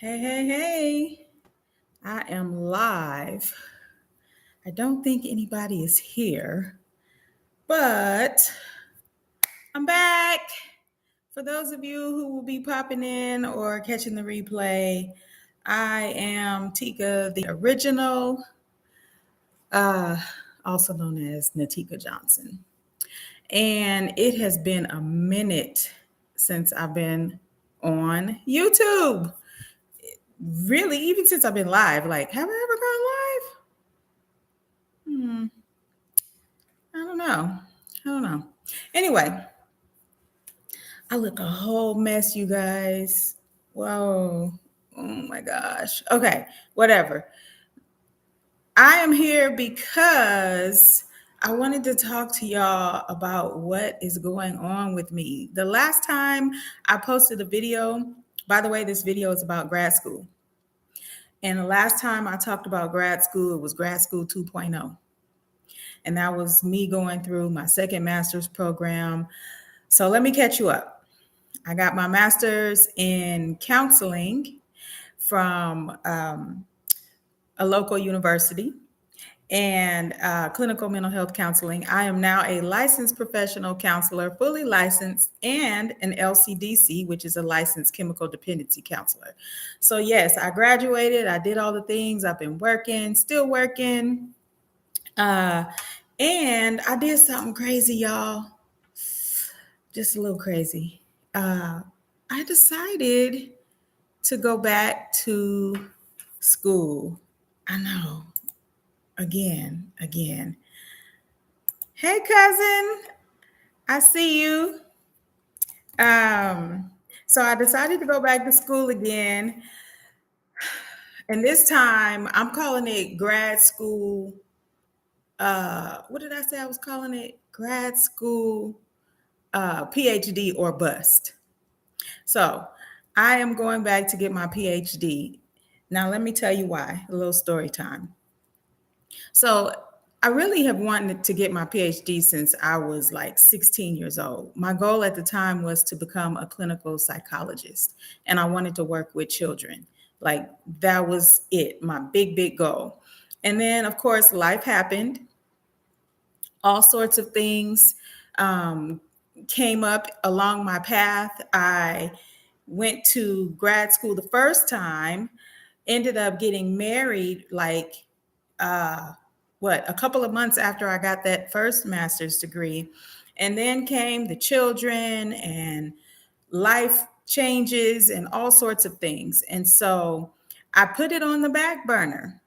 Hey, hey, hey. I am live. I don't think anybody is here, but I'm back. For those of you who will be popping in or catching the replay, I am Tika, the original, uh, also known as Natika Johnson. And it has been a minute since I've been on YouTube. Really, even since I've been live. Like, have I ever gone live? I don't know. I don't know. Anyway, I look a whole mess, you guys. Whoa. Oh my gosh. Okay, whatever. I am here because I wanted to talk to y'all about what is going on with me. The last time I posted a video, by the way, this video is about grad school. And the last time I talked about grad school, it was grad school 2.0. And that was me going through my second master's program. So let me catch you up. I got my master's in counseling from a local university and clinical mental health counseling. I am now a licensed professional counselor, fully licensed, and an LCDC, which is a licensed chemical dependency counselor. So, yes, I graduated. I did all the things. I've been working, still working. And I did something crazy, y'all. Just a little crazy. I decided to go back to school. I know. Again. Hey, cousin, I see you. So I decided to go back to school again. And this time I'm calling it grad school. What did I say I was calling it? Grad school PhD or bust. So I am going back to get my PhD. Now, let me tell you why. A little story time. So I really have wanted to get my PhD since I was like 16 years old. My goal at the time was to become a clinical psychologist, and I wanted to work with children. Like that was it, my big goal. And then, of course, life happened. All sorts of things um, came up along my path. I went to grad school the first time, ended up getting married like a couple of months after I got that first master's degree. And then came the children and life changes and all sorts of things. And so I put it on the back burner.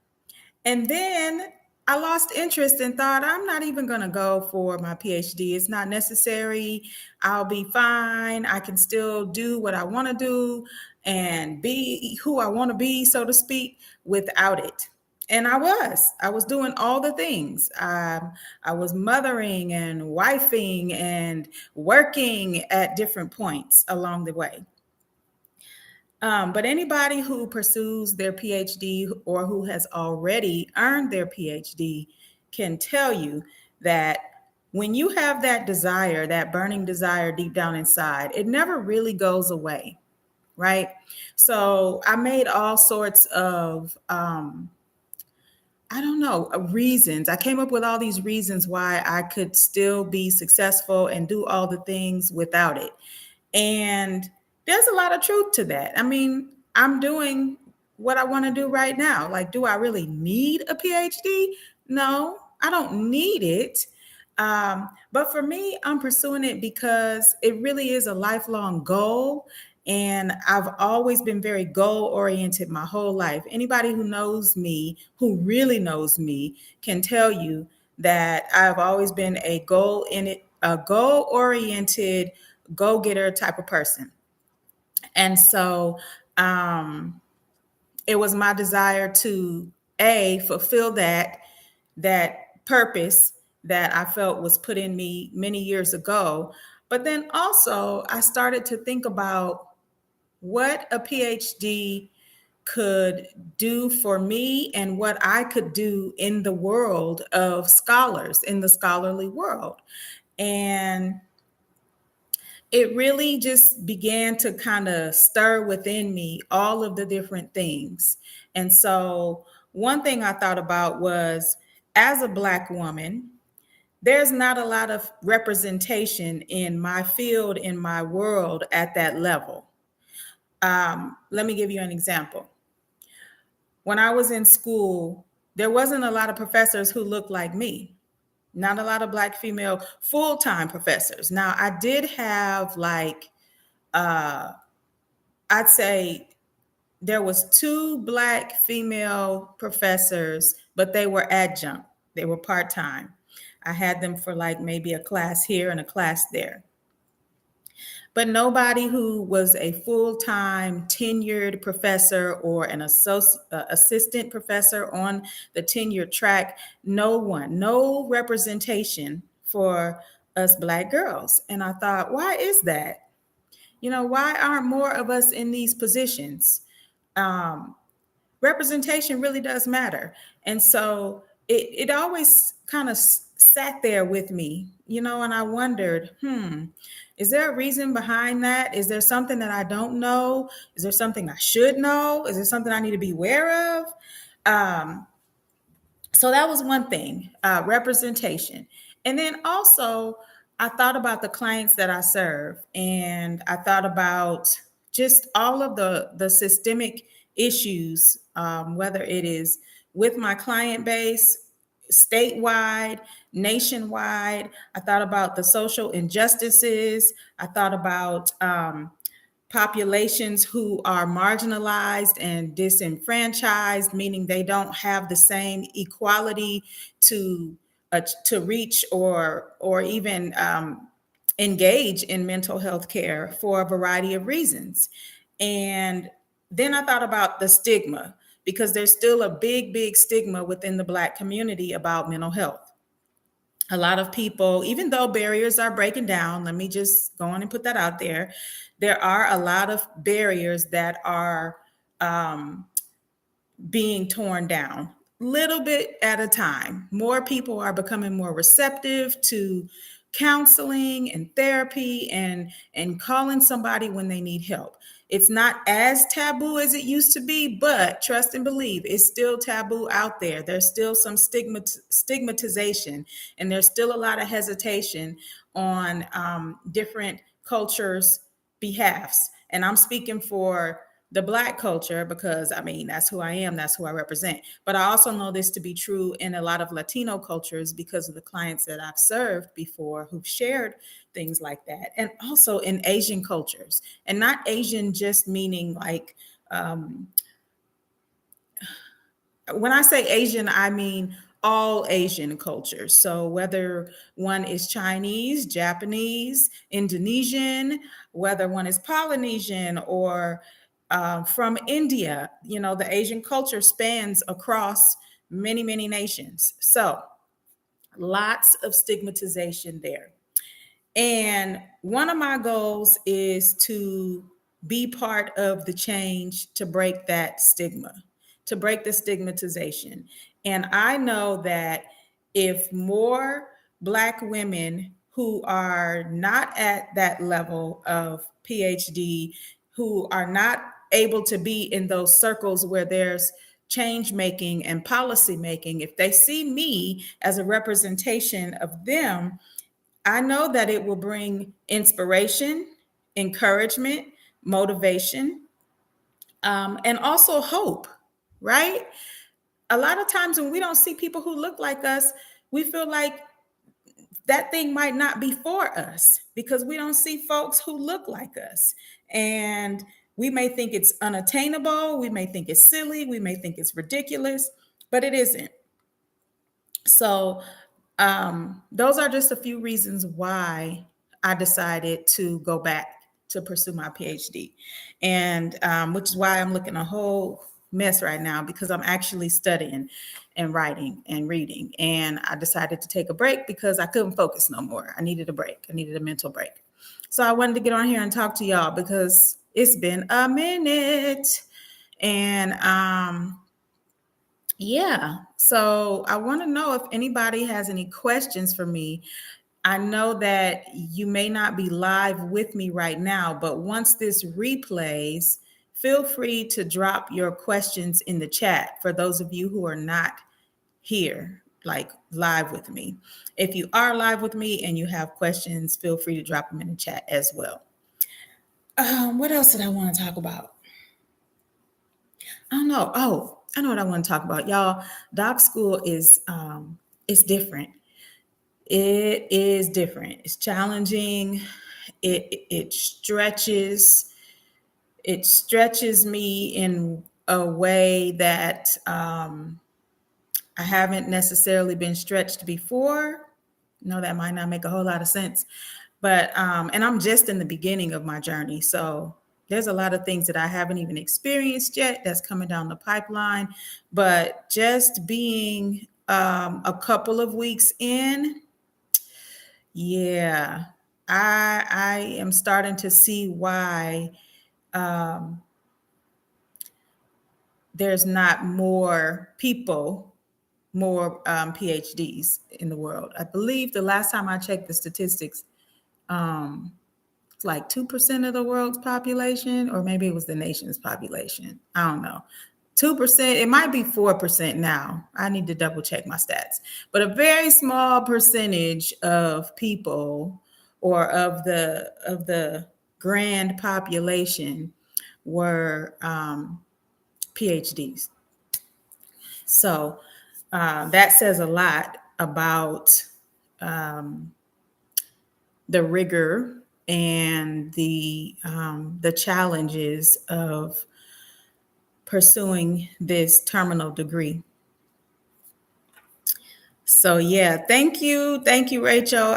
And then I lost interest and thought, I'm not even going to go for my PhD. It's not necessary. I'll be fine. I can still do what I want to do and be who I want to be, so to speak, without it. And I was doing all the things. I was mothering and wifing and working at different points along the way. But anybody who pursues their PhD or who has already earned their PhD can tell you that when you have that desire, that burning desire deep down inside, it never really goes away, right? So I made all sorts of, I don't know, reasons. I came up with all these reasons why I could still be successful and do all the things without it. And there's a lot of truth to that. I mean, I'm doing what I want to do right now. Like, do I really need a PhD? No, I don't need it. But for me, I'm pursuing it because it really is a lifelong goal. And I've always been very goal oriented my whole life. Anybody who knows me, who really knows me, can tell you that I've always been a goal oriented, go getter type of person. And so it was my desire to fulfill that purpose that I felt was put in me many years ago. But then also I started to think about what a PhD could do for me and what I could do in the world of scholars, in the scholarly world. And it really just began to kind of stir within me all of the different things. And so, one thing I thought about was, as a Black woman, there's not a lot of representation in my field, in my world at that level. Let me give you an example. When I was in school, there wasn't a lot of professors who looked like me. Not a lot of Black female full-time professors. Now, I did have like, uh, I'd say there was two Black female professors, but they were adjunct. They were part-time. I had them for like maybe a class here and a class there, but nobody who was a full-time tenured professor or an assistant professor on the tenured track. No one, no representation for us Black girls. And I thought, why is that? Why aren't more of us in these positions? Um, Representation really does matter. And so it always kind of sat there with me, and I wondered, is there a reason behind that? Is there something that I don't know? Is there something I should know? Is there something I need to be aware of? Um, so that was one thing, representation. And then also, I thought about the clients that I serve, and I thought about just all of the systemic issues, whether it is with my client base, statewide, nationwide. I thought about the social injustices. I thought about populations who are marginalized and disenfranchised, meaning they don't have the same equality to reach or even engage in mental health care for a variety of reasons. And then I thought about the stigma, because there's still a big stigma within the Black community about mental health. A lot of people, even though barriers are breaking down, let me just go on and put that out there. There are a lot of barriers that are um, being torn down little bit at a time. More people are becoming more receptive to counseling and therapy and calling somebody when they need help. It's not as taboo as it used to be, but trust and believe, it's still taboo out there. There's still some stigmatization, and there's still a lot of hesitation on different cultures' behalfs. And I'm speaking for the Black culture, because I mean, that's who I am, that's who I represent. But I also know this to be true in a lot of Latino cultures because of the clients that I've served before who've shared things like that. And also in Asian cultures, and not Asian just meaning like, when I say Asian, I mean all Asian cultures. So whether one is Chinese, Japanese, Indonesian, whether one is Polynesian or from India, the Asian culture spans across many nations. So lots of stigmatization there. And one of my goals is to be part of the change to break that stigma, to break the stigmatization. And I know that if more Black women who are not at that level of PhD, who are not able to be in those circles where there's change making and policy making, if they see me as a representation of them, I know that it will bring inspiration, encouragement, motivation, and also hope, right? A lot of times when we don't see people who look like us, we feel like that thing might not be for us because we don't see folks who look like us. And we may think it's unattainable, we may think it's silly, we may think it's ridiculous, but it isn't. So those are just a few reasons why I decided to go back to pursue my PhD, and which is why I'm looking a whole mess right now, because I'm actually studying and writing and reading, and I decided to take a break because I couldn't focus no more. I needed a break. I needed a mental break. So I wanted to get on here and talk to y'all because it's been a minute, and yeah. So I want to know if anybody has any questions for me I know that you may not be live with me right now, but once this replays, feel free to drop your questions in the chat for those of you who are not here, like live with me. If you are live with me and you have questions, feel free to drop them in the chat as well. What else did I want to talk about? I don't know. Oh, I know what I want to talk about, y'all. Doc school is it's different. It is different. It's challenging. It stretches me in a way that I haven't necessarily been stretched before. No, that might not make a whole lot of sense. But and I'm just in the beginning of my journey. So there's a lot of things that I haven't even experienced yet that's coming down the pipeline. But just being a couple of weeks in, yeah, I am starting to see why um, there's not more people, more PhDs in the world. I believe the last time I checked the statistics, um, it's like 2% of the world's population, or maybe it was the nation's population. I don't know. 2%, it might be 4% now. I need to double check my stats. But a very small percentage of people or of the grand population were PhDs. So that says a lot about um, the rigor and the challenges of pursuing this terminal degree. So yeah, thank you, Rachel.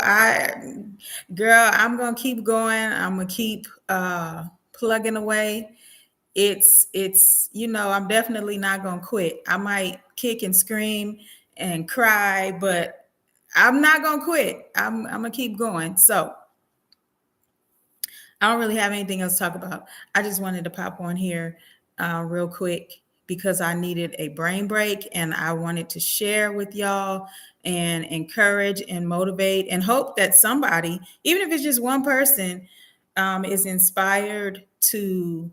Girl, I'm gonna keep going. I'm gonna keep plugging away. It's I'm definitely not gonna quit. I might kick and scream and cry, but I'm not gonna quit. I'm gonna keep going. So I don't really have anything else to talk about. I just wanted to pop on here real quick because I needed a brain break and I wanted to share with y'all and encourage and motivate and hope that somebody, even if it's just one person, is inspired to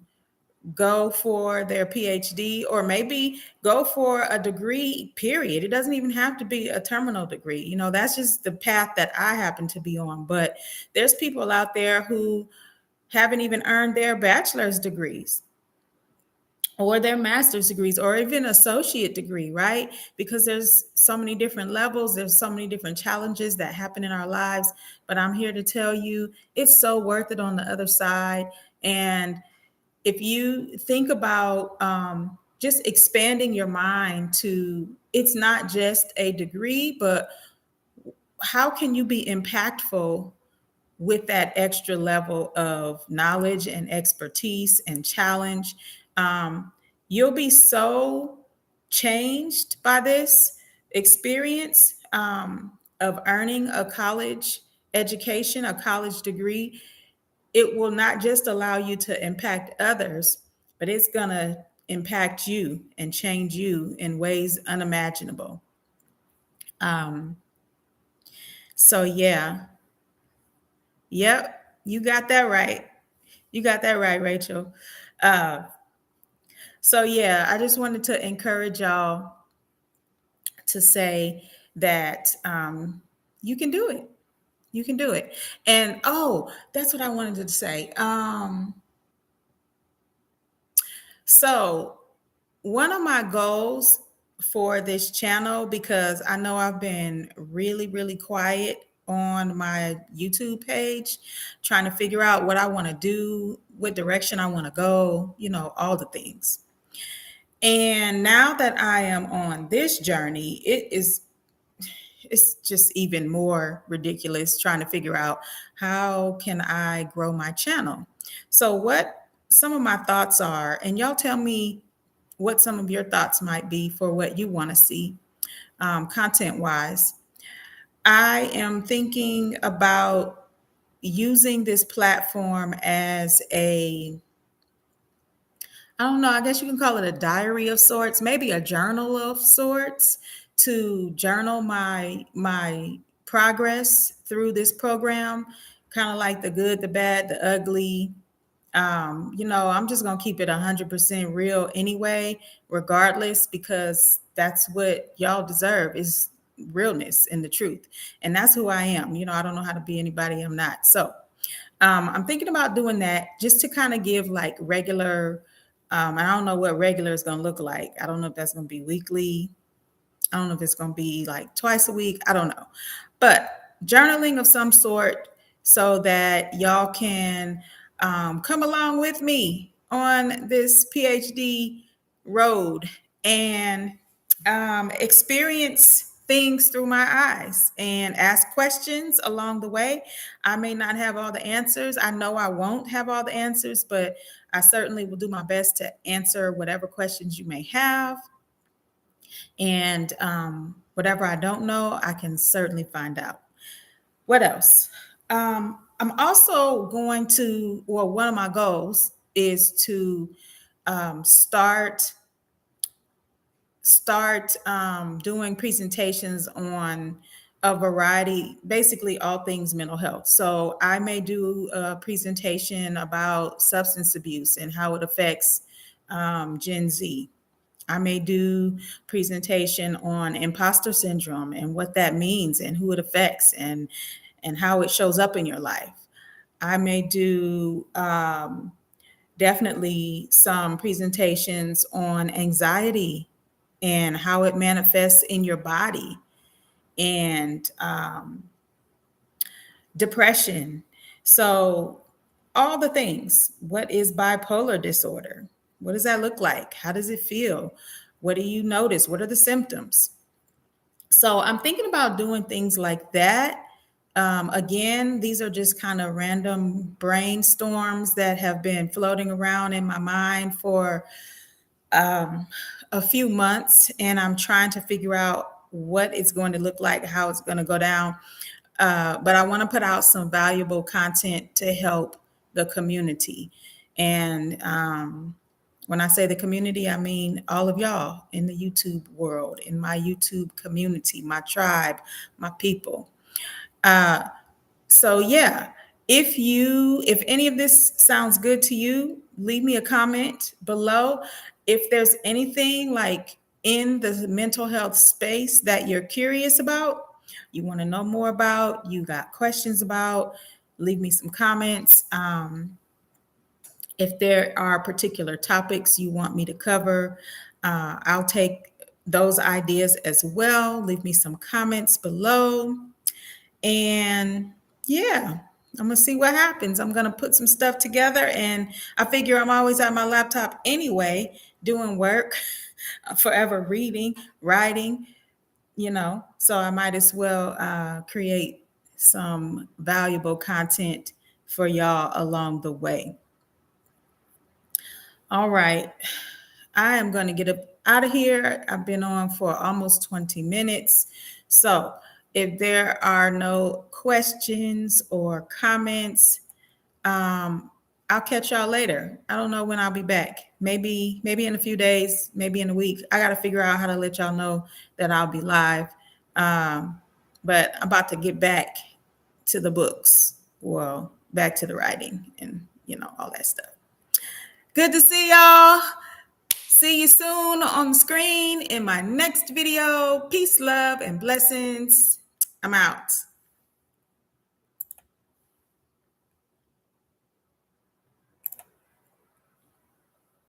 go for their PhD or maybe go for a degree, period. It doesn't even have to be a terminal degree. That's just the path that I happen to be on. But there's people out there who haven't even earned their bachelor's degrees or their master's degrees or even associate degree, right? Because there's so many different levels, there's so many different challenges that happen in our lives. But I'm here to tell you it's so worth it on the other side. And if you think about just expanding your mind to, it's not just a degree, but how can you be impactful with that extra level of knowledge and expertise and challenge? You'll be so changed by this experience of earning a college education, a college degree. It will not just allow you to impact others, but it's going to impact you and change you in ways unimaginable. Um, so, yeah, yep, you got that right. You got that right, Rachel. Uh, so, yeah, I just wanted to encourage y'all to say that you can do it. You can do it. And oh, that's what I wanted to say. So, one of my goals for this channel, because I know I've been really, really quiet on my YouTube page, trying to figure out what I want to do, what direction I want to go, all the things. And now that I am on this journey, it's just even more ridiculous trying to figure out how can I grow my channel. So what some of my thoughts are, and y'all tell me what some of your thoughts might be for what you want to see content wise. I am thinking about using this platform as I don't know, I guess you can call it a diary of sorts, maybe a journal of sorts, to journal my progress through this program, kind of like the good, the bad, the ugly. I'm just gonna keep it 100% real anyway, regardless, because that's what y'all deserve is realness and the truth. And that's who I am. I don't know how to be anybody I'm not. So I'm thinking about doing that just to kind of give like regular, I don't know what regular is gonna look like. I don't know if that's gonna be weekly. I don't know if it's going to be like twice a week. I don't know. But journaling of some sort so that y'all can come along with me on this PhD road and experience things through my eyes and ask questions along the way. I may not have all the answers. I know I won't have all the answers, but I certainly will do my best to answer whatever questions you may have. And whatever I don't know, I can certainly find out. What else? I'm also going to, well, one of my goals is to start doing presentations on a variety, basically all things mental health. So I may do a presentation about substance abuse and how it affects Gen Z. I may do presentation on imposter syndrome and what that means and who it affects and how it shows up in your life. I may do definitely some presentations on anxiety and how it manifests in your body and depression. So all the things. What is bipolar disorder? What does that look like? How does it feel? What do you notice? What are the symptoms? So I'm thinking about doing things like that. Again, these are just kind of random brainstorms that have been floating around in my mind for um, a few months, and I'm trying to figure out what it's going to look like, how it's going to go down. But I want to put out some valuable content to help the community. And when I say the community, I mean all of y'all in the YouTube world, in my YouTube community, my tribe, my people. Uh, so yeah, if any of this sounds good to you, leave me a comment below. If there's anything like in the mental health space that you're curious about, you want to know more about, you got questions about, leave me some comments. If there are particular topics you want me to cover, I'll take those ideas as well. Leave me some comments below. And yeah, I'm gonna see what happens. I'm gonna put some stuff together, and I figure I'm always at my laptop anyway, doing work, forever reading, writing, so I might as well create some valuable content for y'all along the way. All right. I am going to get out of here. I've been on for almost 20 minutes. So if there are no questions or comments, I'll catch y'all later. I don't know when I'll be back. Maybe in a few days, maybe in a week. I got to figure out how to let y'all know that I'll be live. But I'm about to get back to the books. Well, back to the writing and, all that stuff. Good to see y'all. See you soon on the screen in my next video. Peace, love, and blessings. I'm out.